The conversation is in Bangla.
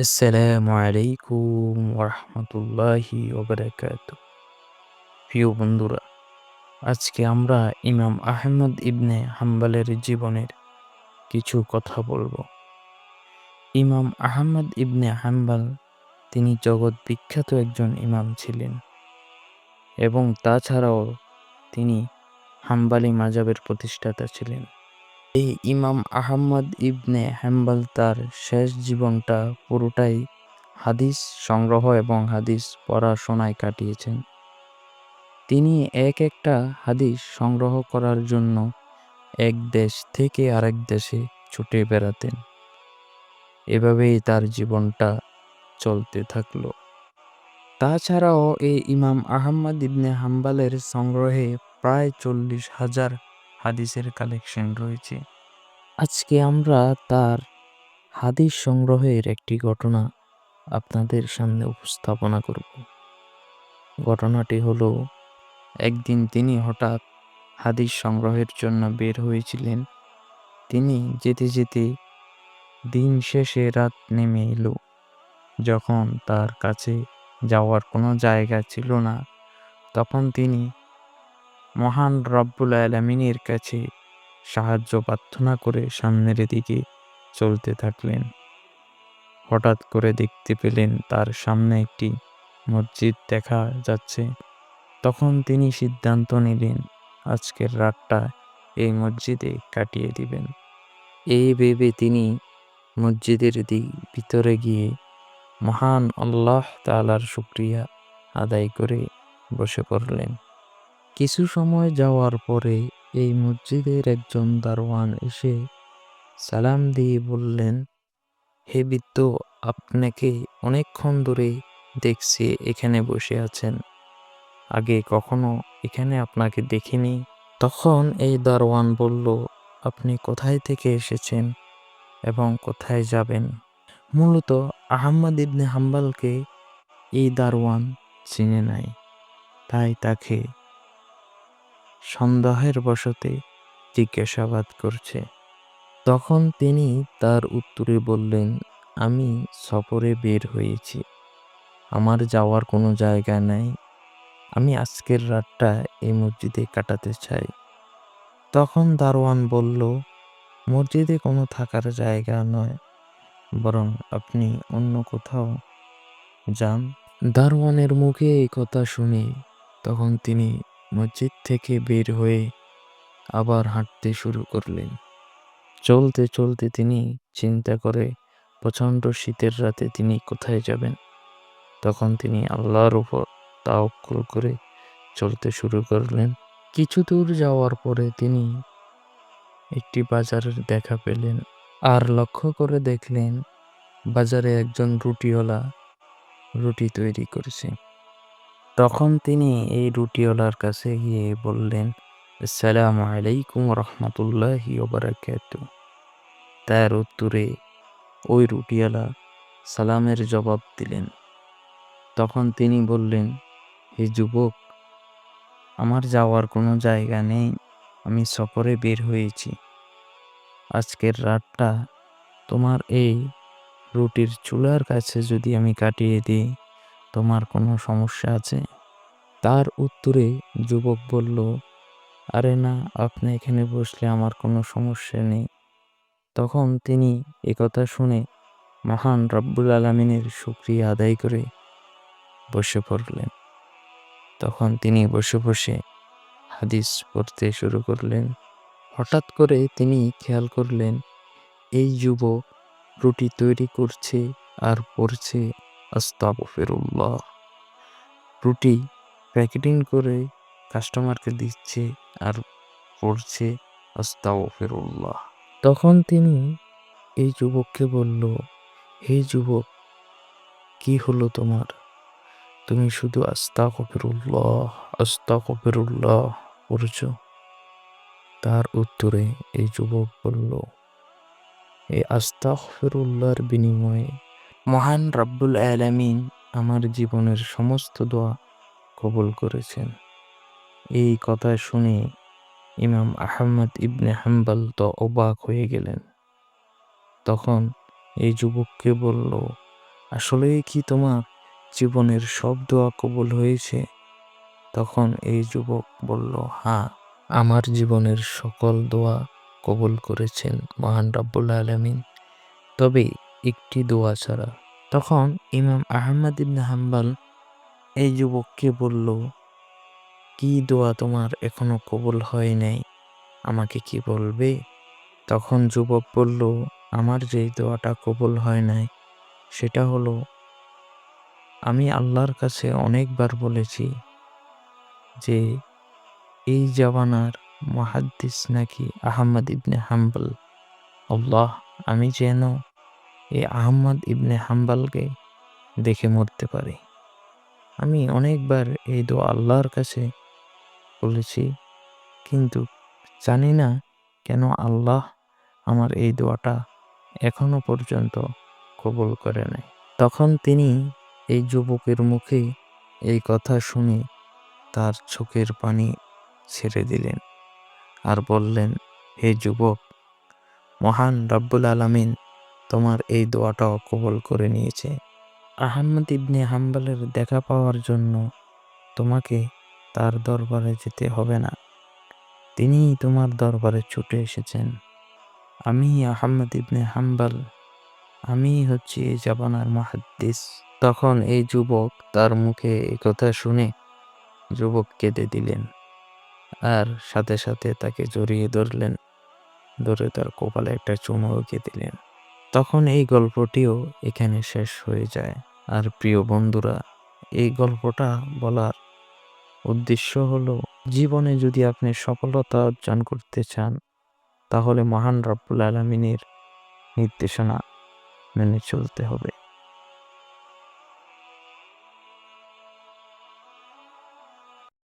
আসসালামু আলাইকুম ওরহমতুল্লাহি ওবারাকাতু। প্রিয় বন্ধুরা, আজকে আমরা ইমাম আহমদ ইবনে হাম্বলের জীবনের কিছু কথা বলবো। ইমাম আহমদ ইবনে হাম্বল তিনি জগৎ বিখ্যাত একজন ইমাম ছিলেন এবং তাছাড়াও তিনি হাম্বলি মাযহাবের প্রতিষ্ঠাতা ছিলেন। এই ইমাম আহমদ ইবনে হাম্বল তার শেষ জীবনটা পুরোটাই হাদিস সংগ্রহ এবং হাদিস পড়াশোনায় কাটিয়েছেন। তিনি একটা হাদিস সংগ্রহ করার জন্য এক দেশ থেকে আরেক দেশে ছুটে বেড়াতেন। এভাবেই তার জীবনটা চলতে থাকলো। তাছাড়াও এই ইমাম আহমদ ইবনে হাম্বলের সংগ্রহে প্রায় 40,000 হাদিসের কালেকশন রয়েছে। আজকে আমরা তার হাদিস সংগ্রহের একটি ঘটনা আপনাদের সামনে উপস্থাপনা করব। ঘটনাটি হলো, একদিন তিনি হঠাৎ হাদিস সংগ্রহের জন্য বের হয়েছিলেন। তিনি যেতে যেতে দিন শেষে রাত নেমে এলো। যখন তার কাছে যাওয়ার কোনো জায়গা ছিল না, তখন তিনি মহান রব্বুল আলামিনের কাছে সাহায্য প্রার্থনা করে সামনের দিকে চলতে থাকলেন। হঠাৎ করে দেখতে পেলেন তার সামনে একটি মসজিদ দেখা যাচ্ছে। তখন তিনি সিদ্ধান্ত নিলেন আজকের রাতটা এই মসজিদে কাটিয়ে দিবেন। এই ভেবে তিনি মসজিদের ভিতরে গিয়ে মহান আল্লাহ তাআলার শুকরিয়া আদায় করে বসে পড়লেন। কিছু সময় যাওয়ার পরে এই মসজিদের একজন দারোয়ান এসে সালাম দিয়ে বললেন, হে বৃদ্ধ, আপনাকে অনেকক্ষণ ধরে দেখছি এখানে বসে আছেন। আগে কখনো এখানে আপনাকে দেখিনি। তখন এই দারোয়ান বলল, আপনি কোথায় থেকে এসেছেন এবং কোথায় যাবেন? মূলত আহমদ ইবনে হাম্বলকে এই দারোয়ান চিনে নাই, তাই তাকে সন্দেহের বশতে জিজ্ঞাসাবাদ করছে। তখন তিনি তার উত্তরে বললেন, আমি সফরে বের হয়েছি, আমার যাওয়ার কোনো জায়গা নাই, আমি আজকের রাতটা এই মসজিদে কাটাতে চাই। তখন দারোয়ান বলল, মসজিদে কোনো থাকার জায়গা নয়, বরং আপনি অন্য কোথাও যান। দারোয়ানের মুখে এই কথা শুনে তখন তিনি মসজিদ থেকে বের হয়ে আবার হাঁটতে শুরু করলেন। চলতে চলতে তিনি চিন্তা করে প্রচণ্ড শীতের রাতে তিনি কোথায় যাবেন। তখন তিনি আল্লাহর উপর তাওয়াক্কুল করে চলতে শুরু করলেন। কিছু দূর যাওয়ার পরে তিনি একটি বাজারের দেখা পেলেন আর লক্ষ্য করে দেখলেন বাজারে একজন রুটিওয়ালা রুটি তৈরি করছে। তখন তিনি এই রুটিওয়ালার কাছে গিয়ে বললেন, আসসালামু আলাইকুম রহমতুল্লাহি ওবারাকাতু। তার উত্তরে ওই রুটিওয়ালা সালামের জবাব দিলেন। তখন তিনি বললেন, হে যুবক, আমার যাওয়ার কোনো জায়গা নেই, আমি সফরে বের হয়েছি। আজকের রাতটা তোমার এই রুটির চুলার কাছে যদি আমি কাটিয়ে দিই, তোমার কোনো সমস্যা আছে? তার উত্তরে যুবক বলল, আরে না, আপনি এখানে বসলে আমার কোনো সমস্যা নেই। তখন তিনি একথা শুনে মহান রব্বুল আলামিনের শুকরিয়া আদায় করে বসে পড়লেন। তখন তিনি বসে বসে হাদিস পড়তে শুরু করলেন। হঠাৎ করে তিনি খেয়াল করলেন এই যুবক রুটি তৈরি করছে আর পড়ছে আস্তাগফিরুল্লাহ। রুটি প্যাকেটিং করে কাস্টমারকে দিচ্ছে আর পড়ছে আস্তাগফিরুল্লাহ। তখন তিনি এই যুবককে বলল, হে যুবক, কি হলো তোমার? তুমি শুধু আস্তাগফিরুল্লাহ আস্তাগফিরুল্লাহ পড়ছো। তার উত্তরে এই যুবক বলল, এই আস্তাগফিরুল্লাহর বিনিময়ে মহান রব্বুল আলামিন আমার জীবনের সমস্ত দোয়া কবুল করেছেন। এই কথা শুনে ইমাম আহমদ ইবনে হাম্বল তো অবাক হয়ে গেলেন। তখন এই যুবককে বলল, আসলেই কি তোমার জীবনের সব দোয়া কবুল হয়েছে? তখন এই যুবক বলল, হ্যাঁ, আমার জীবনের সকল দোয়া কবুল করেছেন মহান রব্বুল আলামিন, তবে একটি দোয়া ছাড়া। তখন ইমাম আহমদ ইবনে হাম্বল এই যুবককে বলল, কি দোয়া তোমার এখনো কবুল হয় নাই, আমাকে কি বলবে? তখন যুবক বলল, আমার যেই দোয়াটা কবুল হয় নাই সেটা হলো, আমি আল্লাহর কাছে অনেকবার বলেছি যে এই জামানার মুহাদ্দিস নাকি আহমদ ইবনে হাম্বল। আল্লাহ, আমি যেন এই আহমদ ইবনে হাম্বলকে দেখে মরতে পারি। আমি অনেকবার এই দোয়া আল্লাহর কাছে বলেছি, কিন্তু জানি না কেন আল্লাহ আমার এই দোয়াটা এখনো পর্যন্ত কবুল করে নাই। তখন তিনি এই যুবকের মুখে এই কথা শুনে তার চোখের পানি ছেড়ে দিলেন আর বললেন, হে যুবক, মহান রব্বুল আলামিন তোমার এই দোয়াটাও কবুল করে নিয়েছে। আহমদ ইবনে হাম্বলের দেখা পাওয়ার জন্য তোমাকে তার দরবারে যেতে হবে না, তিনিই তোমার দরবারে ছুটে এসেছেন। আমি আহমদ ইবনে হাম্বল, আমি হচ্ছি এই জামানার মুহাদ্দিস। তখন এই যুবক তার মুখে এই কথা শুনে যুবক কেঁদে দিলেন আর সাথে সাথে তাকে জড়িয়ে ধরলেন, ধরে তার কপালে একটা চুমুও দিলেন। তখন এই গল্পটিও এখানে শেষ হয়ে যায়। আর প্রিয় বন্ধুরা, এই গল্পটা বলার উদ্দেশ্য হলো, জীবনে যদি আপনি সফলতা অর্জন করতে চান তাহলে মহান রব্বুল আলামিনের নির্দেশনা মেনে চলতে হবে।